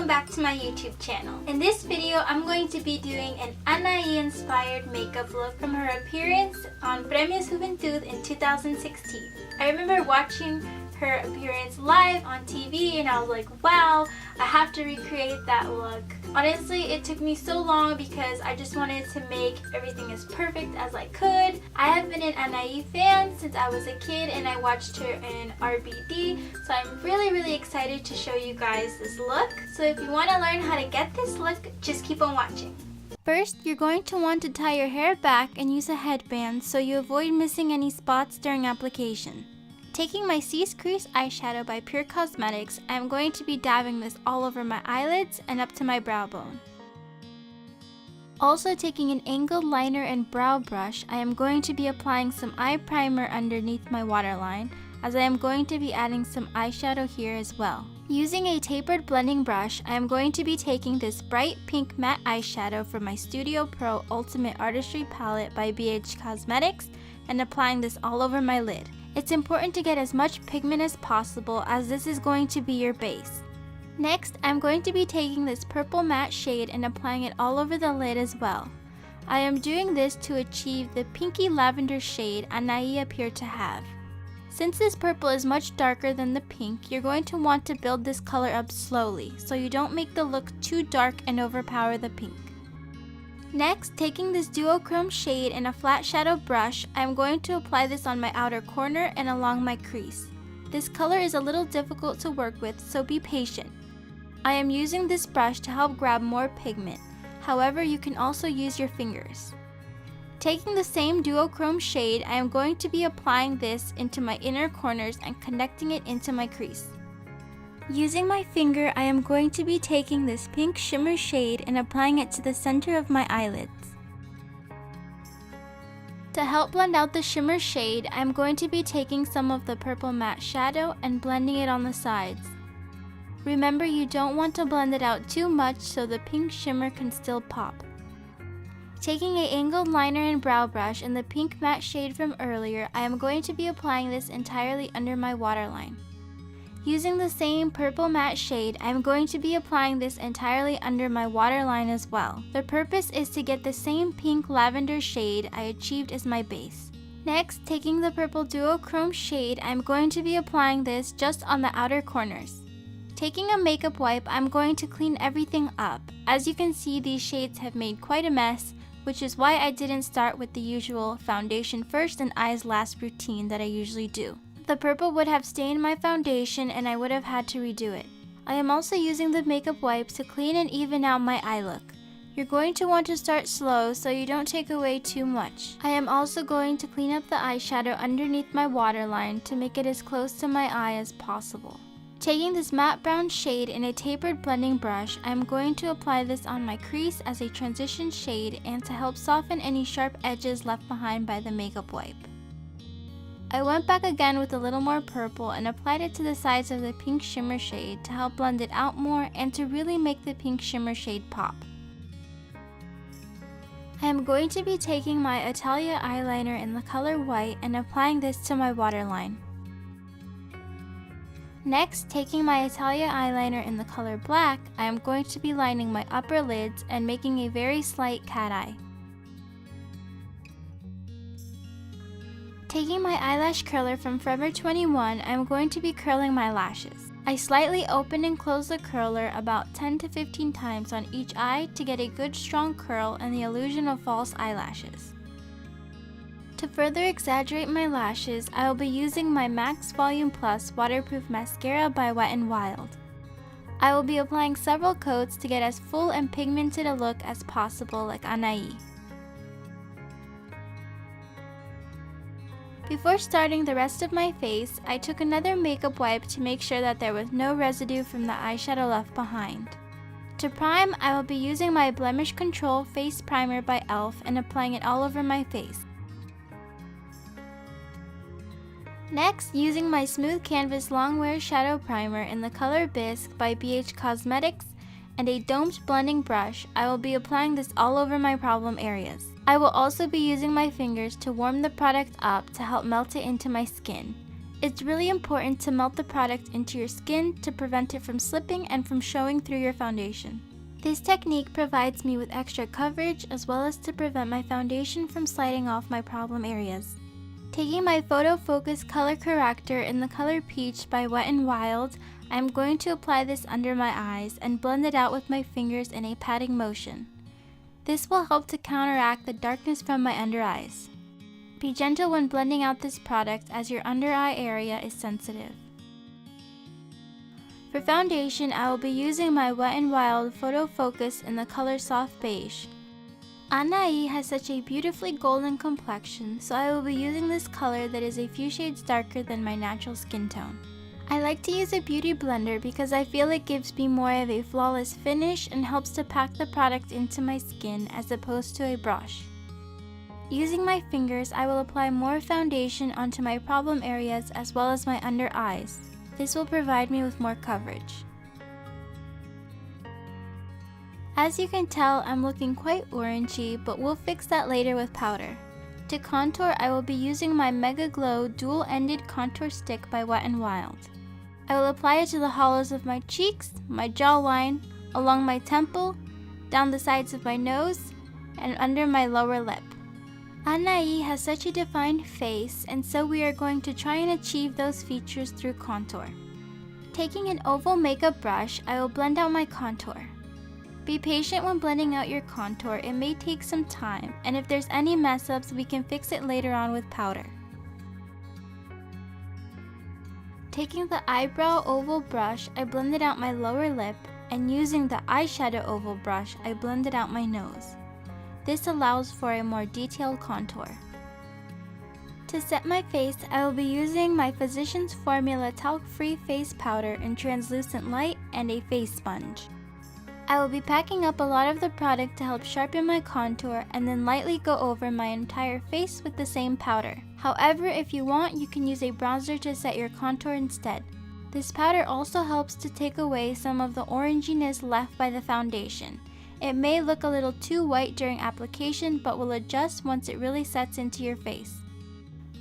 welcome back to my YouTube channel. In this video, I'm going to be doing an Anahí inspired makeup look from her appearance on Premios Juventud in 2016. I remember watching her appearance live on TV and I was like, wow, I have to recreate that look. Honestly, it took me so long because I just wanted to make everything as perfect as I could. I have been an Anahí fan since I was a kid and I watched her in RBD, so I'm really excited to show you guys this look. So if you want to learn how to get this look, just keep on watching. First, you're going to want to tie your hair back and use a headband so you avoid missing any spots during application. Taking my Cease Crease eyeshadow by Pure Cosmetics, I am going to be dabbing this all over my eyelids and up to my brow bone. Also taking an angled liner and brow brush, I am going to be applying some eye primer underneath my waterline, as I am going to be adding some eyeshadow here as well. Using a tapered blending brush, I am going to be taking this bright pink matte eyeshadow from my Studio Pro Ultimate Artistry palette by BH Cosmetics and applying this all over my lid. It's important to get as much pigment as possible as this is going to be your base. Next, I'm going to be taking this purple matte shade and applying it all over the lid as well. I am doing this to achieve the pinky lavender shade Anahí appeared to have. Since this purple is much darker than the pink, you're going to want to build this color up slowly so you don't make the look too dark and overpower the pink. Next, taking this duochrome shade and a flat shadow brush, I am going to apply this on my outer corner and along my crease. This color is a little difficult to work with, so be patient. I am using this brush to help grab more pigment, however you can also use your fingers. Taking the same duochrome shade, I am going to be applying this into my inner corners and connecting it into my crease. Using my finger, I am going to be taking this pink shimmer shade and applying it to the center of my eyelids. To help blend out the shimmer shade, I am going to be taking some of the purple matte shadow and blending it on the sides. Remember, you don't want to blend it out too much so the pink shimmer can still pop. Taking an angled liner and brow brush in the pink matte shade from earlier, I am going to be applying this entirely under my waterline. Using the same purple matte shade, I am going to be applying this entirely under my waterline as well. The purpose is to get the same pink lavender shade I achieved as my base. Next, taking the purple duochrome shade, I am going to be applying this just on the outer corners. Taking a makeup wipe, I'm going to clean everything up. As you can see, these shades have made quite a mess, which is why I didn't start with the usual foundation first and eyes last routine that I usually do. The purple would have stained my foundation and I would have had to redo it. I am also using the makeup wipes to clean and even out my eye look. You're going to want to start slow so you don't take away too much. I am also going to clean up the eyeshadow underneath my waterline to make it as close to my eye as possible. Taking this matte brown shade in a tapered blending brush, I am going to apply this on my crease as a transition shade and to help soften any sharp edges left behind by the makeup wipe. I went back again with a little more purple and applied it to the sides of the pink shimmer shade to help blend it out more and to really make the pink shimmer shade pop. I am going to be taking my Italia eyeliner in the color white and applying this to my waterline. Next, taking my Italia eyeliner in the color black, I am going to be lining my upper lids and making a very slight cat eye. Taking my eyelash curler from Forever 21, I am going to be curling my lashes. I slightly open and close the curler about 10 to 15 times on each eye to get a good strong curl and the illusion of false eyelashes. To further exaggerate my lashes, I will be using my Max Volume Plus Waterproof Mascara by Wet n Wild. I will be applying several coats to get as full and pigmented a look as possible like Anahí. Before starting the rest of my face, I took another makeup wipe to make sure that there was no residue from the eyeshadow left behind. To prime, I will be using my Blemish Control Face Primer by e.l.f. and applying it all over my face. Next, using my Smooth Canvas Longwear Shadow Primer in the color Bisque by BH Cosmetics and a domed blending brush, I will be applying this all over my problem areas. I will also be using my fingers to warm the product up to help melt it into my skin. It's really important to melt the product into your skin to prevent it from slipping and from showing through your foundation. This technique provides me with extra coverage as well as to prevent my foundation from sliding off my problem areas. Taking my Photo Focus color corrector in the color Peach by Wet n Wild, I am going to apply this under my eyes and blend it out with my fingers in a patting motion. This will help to counteract the darkness from my under eyes. Be gentle when blending out this product as your under eye area is sensitive. For foundation, I will be using my Wet n Wild Photo Focus in the color Soft Beige. Anahí has such a beautifully golden complexion, so I will be using this color that is a few shades darker than my natural skin tone. I like to use a beauty blender because I feel it gives me more of a flawless finish and helps to pack the product into my skin as opposed to a brush. Using my fingers, I will apply more foundation onto my problem areas as well as my under eyes. This will provide me with more coverage. As you can tell, I'm looking quite orangey, but we'll fix that later with powder. To contour, I will be using my Mega Glow dual-ended contour stick by Wet n Wild. I will apply it to the hollows of my cheeks, my jawline, along my temple, down the sides of my nose, and under my lower lip. Anahí has such a defined face, and so we are going to try and achieve those features through contour. Taking an oval makeup brush, I will blend out my contour. Be patient when blending out your contour, it may take some time, and if there's any mess-ups, we can fix it later on with powder. Taking the eyebrow oval brush, I blended out my lower lip, and using the eyeshadow oval brush, I blended out my nose. This allows for a more detailed contour. To set my face, I will be using my Physicians Formula talc-free face powder in translucent light and a face sponge. I will be packing up a lot of the product to help sharpen my contour and then lightly go over my entire face with the same powder. However, if you want, you can use a bronzer to set your contour instead. This powder also helps to take away some of the oranginess left by the foundation. It may look a little too white during application, but will adjust once it really sets into your face.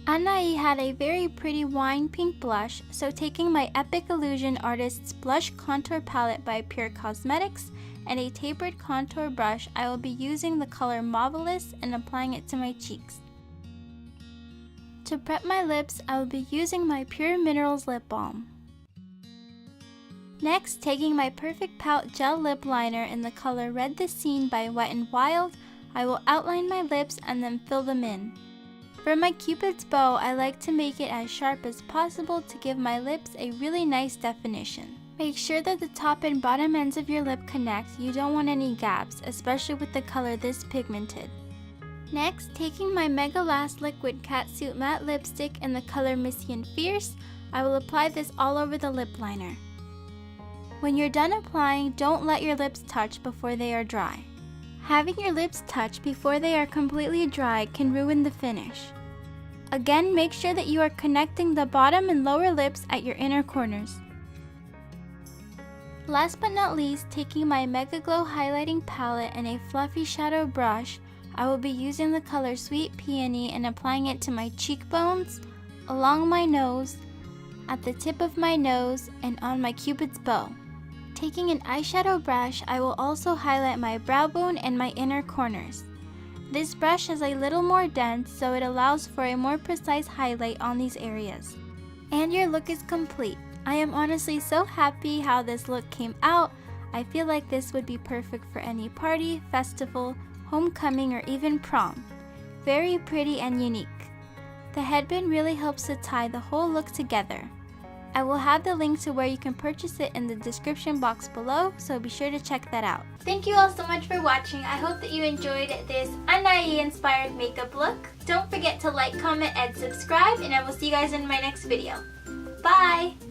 Anahí had a very pretty wine pink blush, so taking my Epic Illusion Artist's Blush Contour Palette by Pure Cosmetics and a tapered contour brush, I will be using the color Marvelous and applying it to my cheeks. To prep my lips, I will be using my Pure Minerals Lip Balm. Next, taking my Perfect Pout Gel Lip Liner in the color Red the Scene by Wet n Wild, I will outline my lips and then fill them in. For my Cupid's bow, I like to make it as sharp as possible to give my lips a really nice definition. Make sure that the top and bottom ends of your lip connect. You don't want any gaps, especially with the color this pigmented. Next, taking my Mega Last Liquid Catsuit Matte Lipstick in the color Missy and Fierce, I will apply this all over the lip liner. When you're done applying, don't let your lips touch before they are dry. Having your lips touch before they are completely dry can ruin the finish. Again, make sure that you are connecting the bottom and lower lips at your inner corners. Last but not least, taking my Mega Glow Highlighting Palette and a fluffy shadow brush, I will be using the color Sweet Peony and applying it to my cheekbones, along my nose, at the tip of my nose, and on my Cupid's bow. Taking an eyeshadow brush, I will also highlight my brow bone and my inner corners. This brush is a little more dense, so it allows for a more precise highlight on these areas. And your look is complete. I am honestly so happy how this look came out. I feel like this would be perfect for any party, festival, homecoming, or even prom. Very pretty and unique. The headband really helps to tie the whole look together. I will have the link to where you can purchase it in the description box below, so be sure to check that out. Thank you all so much for watching. I hope that you enjoyed this Anahí inspired makeup look. Don't forget to like, comment, and subscribe, and I will see you guys in my next video. Bye!